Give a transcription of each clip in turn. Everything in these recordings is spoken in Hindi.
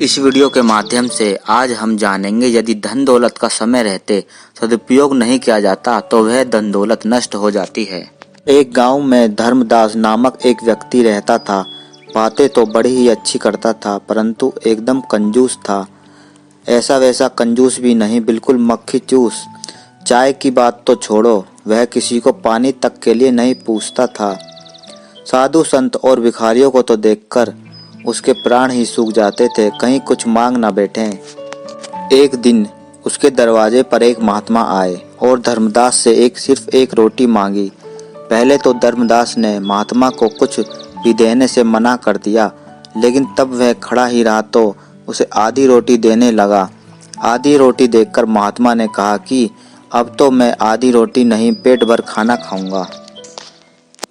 इस वीडियो के माध्यम से आज हम जानेंगे यदि धन दौलत का समय रहते सदुपयोग नहीं किया जाता तो वह धन दौलत नष्ट हो जाती है। एक गांव में धर्मदास नामक एक व्यक्ति रहता था। बातें तो बड़ी ही अच्छी करता था, परंतु एकदम कंजूस था। ऐसा वैसा कंजूस भी नहीं, बिल्कुल मक्खी चूस। चाय की बात तो छोड़ो, वह किसी को पानी तक के लिए नहीं पूछता था। साधु संत और भिखारियों को तो देखकर उसके प्राण ही सूख जाते थे, कहीं कुछ मांग ना बैठे। एक दिन उसके दरवाजे पर एक महात्मा आए और धर्मदास से सिर्फ एक रोटी मांगी। पहले तो धर्मदास ने महात्मा को कुछ भी देने से मना कर दिया, लेकिन तब वह खड़ा ही रहा तो उसे आधी रोटी देने लगा। आधी रोटी देखकर महात्मा ने कहा कि अब तो मैं आधी रोटी नहीं, पेट भर खाना खाऊंगा।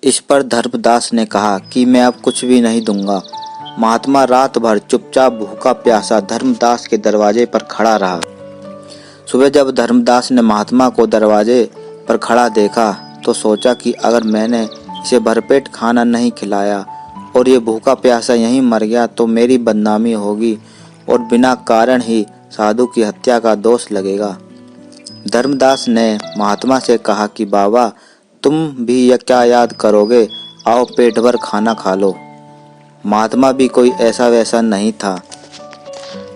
इस पर धर्मदास ने कहा कि मैं अब कुछ भी नहीं दूंगा। महात्मा रात भर चुपचाप भूखा प्यासा धर्मदास के दरवाजे पर खड़ा रहा। सुबह जब धर्मदास ने महात्मा को दरवाजे पर खड़ा देखा तो सोचा कि अगर मैंने इसे भरपेट खाना नहीं खिलाया और ये भूखा प्यासा यहीं मर गया तो मेरी बदनामी होगी और बिना कारण ही साधु की हत्या का दोष लगेगा। धर्मदास ने महात्मा से कहा कि बाबा, तुम भी यह क्या याद करोगे, आओ पेट भर खाना खा लो। महात्मा भी कोई ऐसा वैसा नहीं था।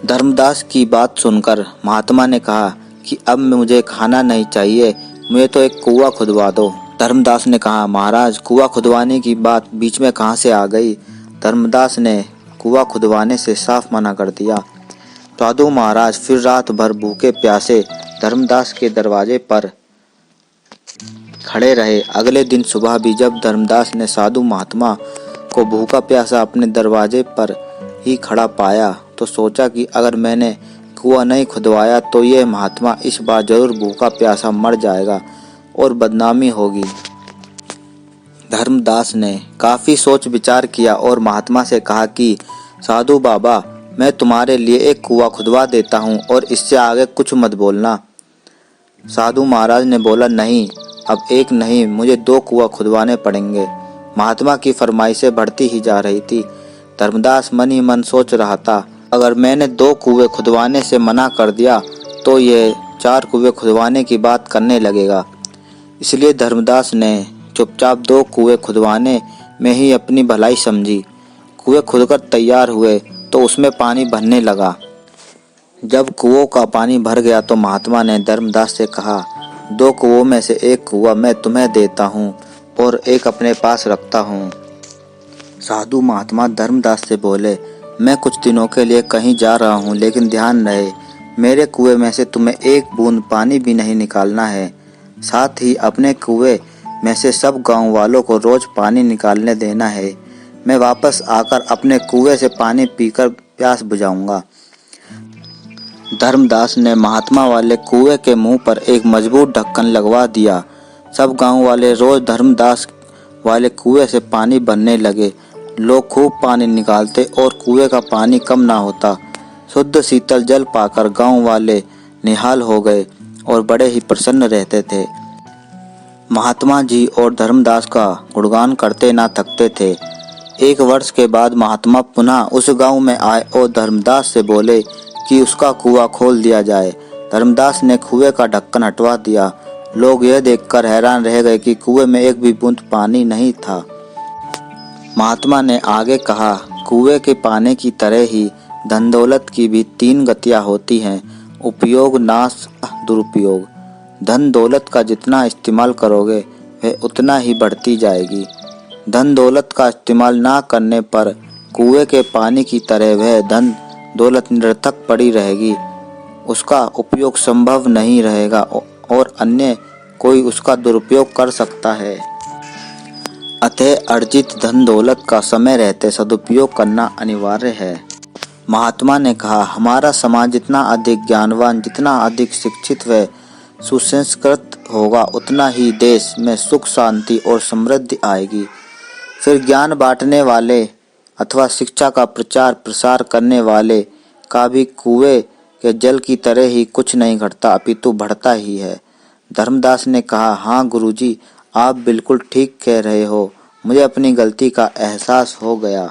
धर्मदास की बात सुनकर महात्मा ने कहा कि अब मुझे खाना नहीं चाहिए, मुझे तो एक कुआं खुदवा दो। धर्मदास ने कहा, महाराज, कुआं खुदवाने की बात बीच में कहाँ से आ गई। धर्मदास ने कुआं खुदवाने से साफ मना कर दिया। साधु महाराज फिर रात भर भूखे प्यासे धर्मदास के दरवाजे पर खड़े रहे। अगले दिन सुबह भी जब धर्मदास ने साधु महात्मा को भूखा प्यासा अपने दरवाजे पर ही खड़ा पाया तो सोचा कि अगर मैंने कुआं नहीं खुदवाया तो ये महात्मा इस बार जरूर भूखा प्यासा मर जाएगा और बदनामी होगी। धर्मदास ने काफी सोच विचार किया और महात्मा से कहा कि साधु बाबा, मैं तुम्हारे लिए एक कुआं खुदवा देता हूँ और इससे आगे कुछ मत बोलना। साधु महाराज ने बोला, नहीं, अब एक नहीं, मुझे 2 कुआं खुदवाने पड़ेंगे। महात्मा की फरमाइशें बढ़ती ही जा रही थी। धर्मदास मन ही मन सोच रहा था, अगर मैंने 2 कुएं खुदवाने से मना कर दिया तो ये 4 कुएं खुदवाने की बात करने लगेगा। इसलिए धर्मदास ने चुपचाप 2 कुएं खुदवाने में ही अपनी भलाई समझी। कुएं खुदकर तैयार हुए तो उसमें पानी भरने लगा। जब कुओं का पानी भर गया तो महात्मा ने धर्मदास से कहा, 2 कुओं में से एक कुआं मैं तुम्हें देता हूँ और एक अपने पास रखता हूँ। साधु महात्मा धर्मदास से बोले, मैं कुछ दिनों के लिए कहीं जा रहा हूँ, लेकिन ध्यान रहे मेरे कुएं में से तुम्हें एक बूंद पानी भी नहीं निकालना है। साथ ही अपने कुएं में से सब गांव वालों को रोज पानी निकालने देना है। मैं वापस आकर अपने कुएं से पानी पीकर प्यास बुझाऊंगा। धर्मदास ने महात्मा वाले कुएं के मुंह पर एक मजबूत ढक्कन लगवा दिया। सब गांव वाले रोज धर्मदास वाले कुएं से पानी भरने लगे। लोग खूब पानी निकालते और कुएं का पानी कम ना होता। शुद्ध शीतल जल पाकर गांव वाले निहाल हो गए और बड़े ही प्रसन्न रहते थे। महात्मा जी और धर्मदास का गुणगान करते ना थकते थे। 1 वर्ष के बाद महात्मा पुनः उस गांव में आए और धर्मदास से बोले कि उसका कुआं खोल दिया जाए। धर्मदास ने कुएं का ढक्कन हटवा दिया। लोग यह देखकर हैरान रह गए कि कुएं में एक भी बूंद पानी नहीं था। महात्मा ने आगे कहा, कुएं के पानी की तरह ही धन दौलत की भी 3 गतियां होती हैं, उपयोग, नाश, दुरुपयोग। धन दौलत का जितना इस्तेमाल करोगे वह उतना ही बढ़ती जाएगी। धन दौलत का इस्तेमाल ना करने पर कुएं के पानी की तरह वह धन दौलत निरर्थक पड़ी रहेगी, उसका उपयोग संभव नहीं रहेगा और अन्य कोई उसका दुरुपयोग कर सकता है। अतः अर्जित धन दौलत का समय रहते सदुपयोग करना अनिवार्य है। महात्मा ने कहा, हमारा समाज जितना अधिक ज्ञानवान, जितना अधिक शिक्षित व सुसंस्कृत होगा, उतना ही देश में सुख, शांति और समृद्धि आएगी। फिर ज्ञान बांटने वाले अथवा शिक्षा का प्रचार प्रसार करने वाले का भी कुएं के जल की तरह ही कुछ नहीं घटता, अपितु बढ़ता ही है। धर्मदास ने कहा, हाँ गुरुजी, आप बिल्कुल ठीक कह रहे हो, मुझे अपनी गलती का एहसास हो गया।